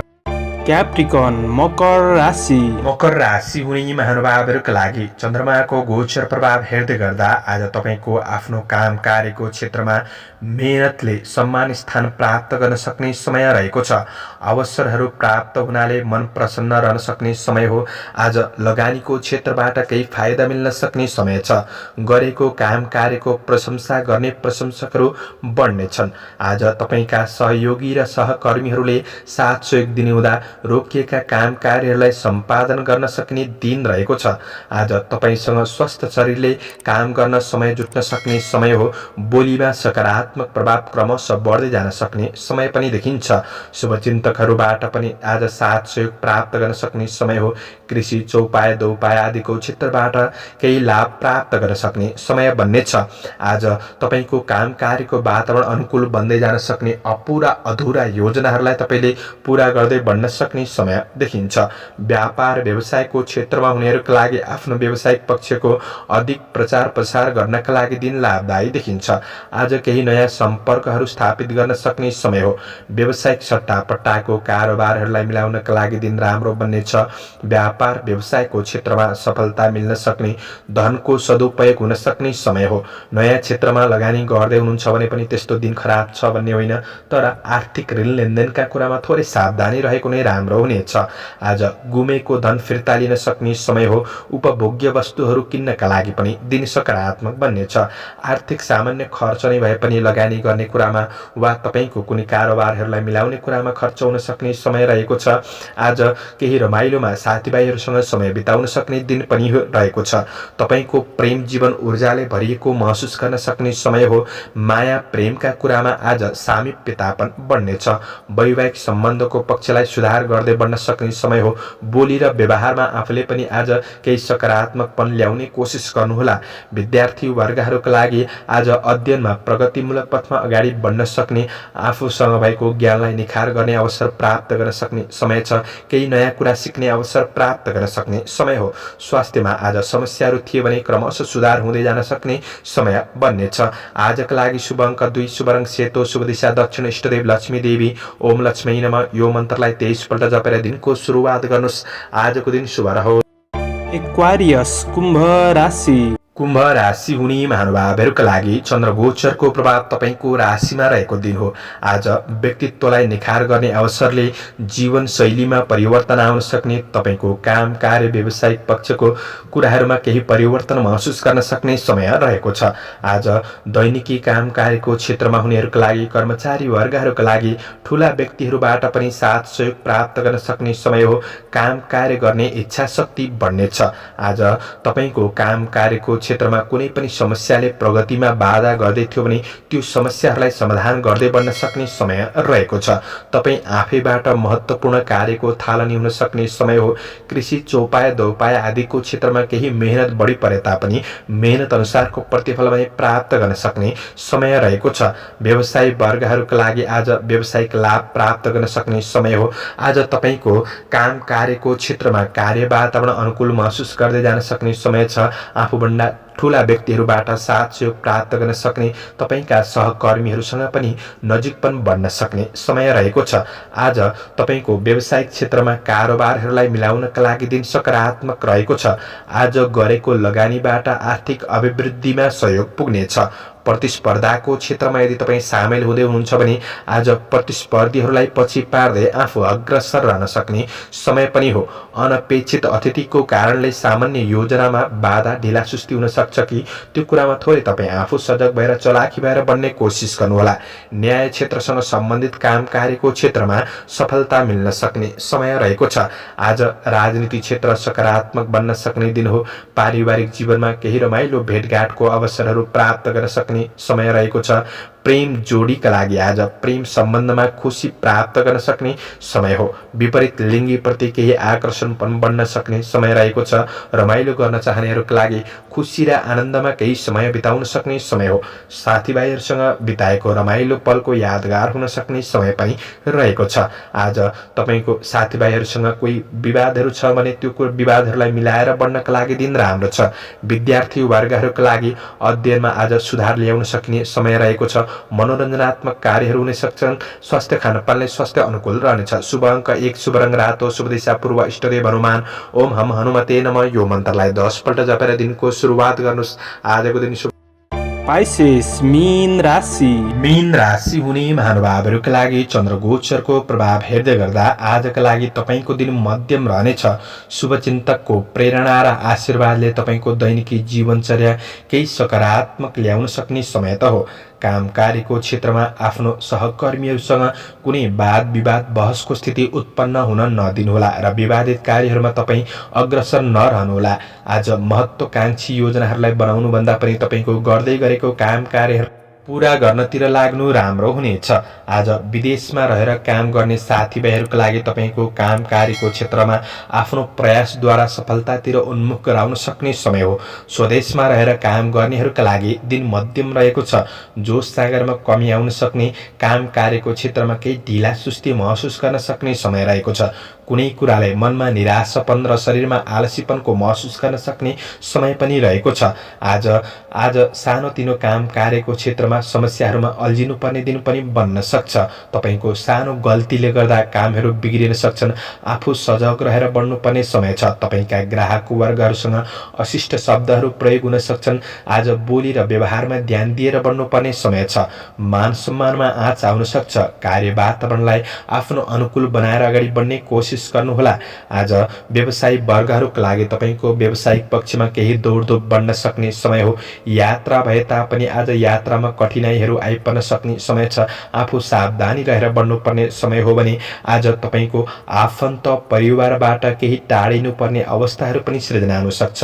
क्याप्रिकन मकर राशि। मकर राशि हुने महानुभावहरूका लागि चन्द्रमाको गोचर प्रभाव हेर्दै गर्दा आज तपाईको आफ्नो काम कार्यको क्षेत्रमा मेहनतले सम्मान स्थान प्राप्त गर्न सक्ने समय रहेको छ। अवसरहरू प्राप्त हुनाले मन प्रसन्न रहन सक्ने समय हो। आज लगानीको क्षेत्रबाट केही फाइदा मिल्न सक्ने समय छ। गरेको काम कार्यको प्रशंसा गर्ने प्रशंसकहरू बढ्नेछन्। आज तपाईका सहयोगी र सहकर्मीहरूले साथ सहयोग दिने हुँदा रोकिएका काम कार्यहरूलाई सम्पादन गर्न सक्ने दिन रहेको छ। आज तपाईसँग स्वस्थ शरीरले काम गर्न समय जुट्न सक्ने समय हो। बोलीमा सकारात्मक प्रभाव क्रमशः बढ्दै जान सक्ने समय पनि देखिन्छ। शुभचिन्तकहरूबाट पनि आज साथ सहयोग प्राप्त गर्न सक्ने समय हो। कृषि चौपाय दौपाय आदिको क्षेत्रबाट केही लाभ प्राप्त गर्न सक्ने समय बन्नेछ। आज तपाईको काम कार्यको वातावरण अनुकूल बन्दै जान सक्ने, अपुरा अधुरा योजनाहरूलाई तपाईले पूरा गर्दै बढ्न सक्ने समय देखिन्छ। व्यापार व्यवसायको क्षेत्रमा हुनेहरूका लागि आफ्नो व्यावसायिक पक्षको अधिक प्रचार प्रसार गर्नका लागि दिन लाभदायी देखिन्छ। आज केही नयाँ सम्पर्कहरू स्थापित गर्न सक्ने समय हो। व्यावसायिक सट्टापट्टाको कारोबारहरूलाई मिलाउनका लागि दिन राम्रो बन्नेछ। व्यापार व्यवसायको क्षेत्रमा सफलता मिल्न सक्ने, धनको सदुपयोग हुन सक्ने समय हो। नयाँ क्षेत्रमा लगानी गर्दै हुनुहुन्छ भने पनि त्यस्तो दिन खराब छ भन्ने होइन, तर आर्थिक ऋण लेनदेनका कुरामा थोरै सावधानी रहेको नै राम्रो हुनेछ। आज गुमेको धन फिर्ता लिन सक्ने समय हो। उपभोग्य वस्तुहरू किन्नका लागि पनि दिन सकारात्मक बन्नेछ। आर्थिक सामान्य खर्च नै भए पनि लगानी गर्ने कुरामा वा तपाईको कुनै कारोबारहरूलाई मिलाउने कुरामा खर्च हुन सक्ने समय रहेको छ। आज केही रमाइलोमा साथीभाइहरूसँग समय बिताउन सक्ने दिन पनि रहेको छ। तपाईको प्रेम जीवन ऊर्जाले भरिएको महसुस गर्न सक्ने समय हो। माया प्रेमका कुरामा आज सामिप्यतापन बढ्नेछ। वैवाहिक सम्बन्धको पक्षलाई सुधार निखार गर्दै बढ्न सक्ने समय हो। बोली र व्यवहारमा आफूले पनि आज केही सकारात्मकपन ल्याउने कोसिस गर्नुहोला। विद्यार्थी वर्गहरूका लागि आज अध्ययनमा प्रगतिमूलक पथमा अगाडि बढ्न सक्ने, आफूसँग भएको ज्ञानलाई निखार गर्ने अवसर प्राप्त गर्न सक्ने समय छ। केही नयाँ कुरा सिक्ने अवसर प्राप्त गर्न सक्ने समय हो। स्वास्थ्यमा आज समस्याहरू थिए भने क्रमशः सुधार हुँदै जान सक्ने समय बन्नेछ। आजका लागि शुभ अङ्क 2, शुभ रङ सेतो, शुभ दिशा दक्षिण, इष्टदेव लक्ष्मी देवी। ओम लक्ष्मी नमः। यो मन्त्रलाई 23 पल्ट जपेर दिनको सुरुवात गर्नुहोस्। आजको दिन शुभ रहोस्। एक्वारियस कुम्भ राशि। कुम्भ राशि हुने महानुभावहरूका लागि चन्द्रगोचरको प्रभाव तपाईको राशिमा रहेको दिन हो। आज व्यक्तित्वलाई निखार गर्ने अवसरले जीवनशैलीमा परिवर्तन आउन सक्ने, तपाईको काम कार्य व्यावसायिक पक्षको कुराहरूमा केही परिवर्तन महसुस गर्न सक्ने समय रहेको छ। आज दैनिकी काम कार्यको क्षेत्रमा हुनेहरूका लागि, कर्मचारी वर्गहरूका लागि ठूला व्यक्तिहरूबाट पनि साथ सहयोग प्राप्त गर्न सक्ने समय हो। काम कार्य गर्ने इच्छा शक्ति बढ्नेछ। आज तपाईको काम कार्यको क्षेत्रमा कुनै पनि समस्याले प्रगतिमा बाधा गर्दै थियो भने त्यो समस्याहरूलाई समाधान गर्दै बढ्न सक्ने समय रहेको छ। तपाईँ आफैबाट महत्त्वपूर्ण कार्यको थालनी हुन सक्ने समय हो। कृषि, चौपाया, दौपाया आदिको क्षेत्रमा केही मेहनत बढी परे तापनि मेहनत अनुसारको प्रतिफल पनि प्राप्त गर्न सक्ने समय रहेको छ। व्यवसायी वर्गहरूका लागि आज व्यावसायिक लाभ प्राप्त गर्न सक्ने समय हो। आज तपाईको काम कार्यको क्षेत्रमा कार्य वातावरण अनुकूल महसुस गर्दै जान सक्ने समय छ। आफूभन्दा ठूला व्यक्तिहरूबाट साथ सहयोग प्राप्त गर्न सक्ने, तपाईका सहकर्मीहरूसँग पनि नजिकपन बढ्न सक्ने समय रहेको छ। आज तपाईको व्यावसायिक क्षेत्रमा कारोबारहरूलाई मिलाउनका लागि दिन सकारात्मक रहेको छ। आज गरेको लगानीबाट आर्थिक अभिवृद्धिमा सहयोग पुग्नेछ। प्रतिस्पर्धाको क्षेत्रमा यदि तपाईँ सामेल हुँदै हुनुहुन्छ भने आज प्रतिस्पर्धीहरूलाई पछि पार्दै आफू अग्रसर रहन सक्ने समय पनि हो। अनपेक्षित अतिथिको कारणले सामान्य योजनामा बाधा ढिलासुस्ती हुन सक्छ कि त्यो कुरामा थोरै तपाईँ आफू सजग भएर चलाखी भएर बन्ने कोसिस गर्नुहोला। न्याय क्षेत्रसँग सम्बन्धित काम कार्यको क्षेत्रमा सफलता मिल्न सक्ने समय रहेको छ। आज राजनीति क्षेत्र सकारात्मक बन्न सक्ने दिन हो। पारिवारिक जीवनमा केही रमाइलो भेटघाटको अवसरहरू प्राप्त गर्न सक्ने समय रहेको छ। प्रेम जोडीका लागि आज प्रेम सम्बन्धमा खुसी प्राप्त गर्न सक्ने समय हो। विपरीत लिङ्गीप्रति केही आकर्षण पनि बढ्न सक्ने समय रहेको छ। रमाइलो गर्न चाहनेहरूका लागि खुसी र आनन्दमा केही समय बिताउन सक्ने समय हो। साथीभाइहरूसँग बिताएको रमाइलो पलको यादगार हुन सक्ने समय पनि रहेको छ। आज तपाईको साथीभाइहरूसँग कोही विवादहरू छ भने त्यो विवादहरूलाई मिलाएर बढ्नका लागि दिन राम्रो छ। विद्यार्थी वर्गहरूका लागि अध्ययनमा आज सुधार ल्याउन सकिने समय रहेको छ। मनोरञ्जनात्मक कार्यहरू हुन सक्छन्। स्वास्थ्य खानपानले स्वास्थ्य अनुकूल रहनेछ। शुभ अङ्क 1, शुभ रङ रातो, शुभ दिशा पूर्व, इष्टदेव हनुमान। ओम हम हनुमते नमः। यो मन्त्रलाई 10 पल्ट जपेर दिनको सुरुवात गर्नुहोस्। आजको दिन शुभ। पाइसेस मीन राशि। मीन राशि हुने महानुभावहरूका लागि चन्द्रगोचरको प्रभाव हेर्दै गर्दा आजका लागि तपाईको दिन मध्यम रहनेछ। शुभचिन्तकको प्रेरणा र आशीर्वादले तपाईको दैनिकी जीवनचर्या केही सकारात्मक ल्याउन सक्ने समय त हो। काम कार्यको क्षेत्रमा आफ्नो सहकर्मीहरूसँग कुनै वाद विवाद बहसको स्थिति उत्पन्न हुन नदिनुहोला र विवादित कार्यहरूमा तपाईँ अग्रसर नरहनुहोला। आज महत्त्वकांक्षी योजनाहरूलाई बनाउनुभन्दा पनि तपाईको गर्दै गरेको काम कार्यहरू पूरा गर्नतिर लाग्नु राम्रो हुनेछ। आज विदेशमा रहेर काम गर्ने साथीभाइहरूका लागि तपाईको काम कार्यको क्षेत्रमा आफ्नो प्रयासद्वारा सफलतातिर उन्मुख गराउन सक्ने समय हो। स्वदेशमा रहेर काम गर्नेहरूका लागि दिन मध्यम रहेको छ। जोश जागरमा कमी आउन सक्ने, काम कार्यको क्षेत्रमा केही ढिला सुस्ती महसुस गर्न सक्ने समय रहेको छ। कुनै कुराले मनमा निराशापन र शरीरमा आलसीपनको महसुस गर्न सक्ने समय पनि रहेको छ। आज सानोतिनो काम कार्यको क्षेत्रमा समस्याहरूमा अल्झिनुपर्ने दिन पनि बन्न सक्छ। तपाईको सानो गल्तीले गर्दा कामहरू बिग्रिन सक्छन्। आफू सजग रहेर बढ्नुपर्ने समय छ। तपाईका ग्राहक वर्गहरूसँग अशिष्ट शब्दहरू प्रयोग हुन सक्छन्। आज बोली र व्यवहारमा ध्यान दिएर बढ्नुपर्ने समय छ। मान सम्मानमा आँच आउन सक्छ। कार्य वातावरणलाई आफ्नो अनुकूल बनाएर अगाडि बढ्ने कोसिस गर्नुहोला। आज व्यवसायी वर्गहरूका लागि तपाईको व्यावसायिक पक्षमा केही दौडधुप बढ्न सक्ने समय हो। यात्रा भए तापनि आज यात्रामा कठिनाइहरू आइपर्न सक्ने समय छ। आफू सावधानी रहेर बढ्नुपर्ने समय हो भने आज तपाईको आफन्त परिवारबाट केही टाढिनु पर्ने अवस्थाहरू पनि सृजना हुन सक्छ।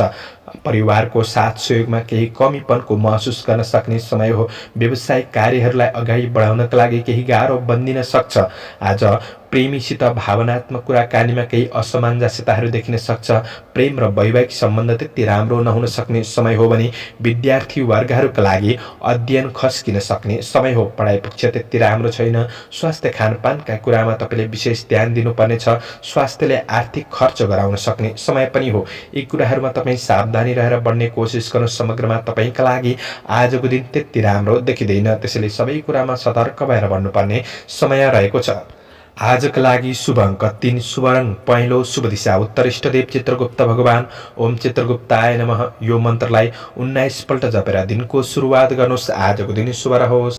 परिवारको साथ सहयोगमा केही कमीपनको महसुस गर्न सक्ने समय हो। व्यावसायिक कार्यहरूलाई अगाडि बढाउनका लागि केही गाह्रो बन्दिन सक्छ। आज प्रेमीसित भावनात्मक कुराकानीमा केही असमञ्जस्यताहरू देखिन सक्छ। प्रेम र वैवाहिक सम्बन्ध त्यति राम्रो नहुन सक्ने समय हो भने विद्यार्थी वर्गहरूका लागि अध्ययन खस्किन सक्ने समय हो। पढाइ पक्ष त्यति राम्रो छैन। स्वास्थ्य खानपानका कुरामा तपाईँले विशेष ध्यान दिनुपर्नेछ। स्वास्थ्यले आर्थिक खर्च गराउन सक्ने समय पनि हो। यी कुराहरूमा तपाईँ सावधानी रहेर बढ्ने कोसिस गर्नु। समग्रमा तपाईँका लागि आजको दिन त्यति राम्रो देखिँदैन। त्यसैले सबै कुरामा सतर्क भएर बढ्नुपर्ने समय रहेको छ। आजका लागि शुभ अङ्क 3, शुभ रङ पहेँलो, शुभ दिशा उत्तर, इष्टदेव चित्रगुप्त भगवान। ओम चित्रगुप्ताय नमः। यो मन्त्रलाई 19 पल्ट जपेर दिनको सुरुवात गर्नुहोस्। आजको दिन शुभ रहोस्।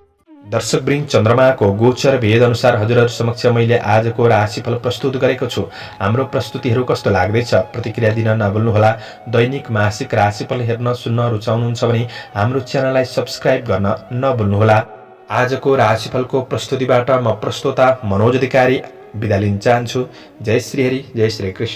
दर्शकवृन्द, चन्द्रमाको गोचर भेद अनुसार हजुरहरू समक्ष मैले आजको राशिफल प्रस्तुत गरेको छु। हाम्रो प्रस्तुतिहरू कस्तो लाग्दैछ प्रतिक्रिया दिन नभुल्नुहोला। दैनिक मासिक राशिफल हेर्न सुन्न रुचाउनुहुन्छ भने हाम्रो च्यानललाई सब्स्क्राइब गर्न नभुल्नुहोला। आजको राशिफलको प्रस्तुतिबाट म प्रस्तोता मनोज अधिकारी बिदा लिन चाहन्छु। जय श्री हरि, जय श्री कृष्ण।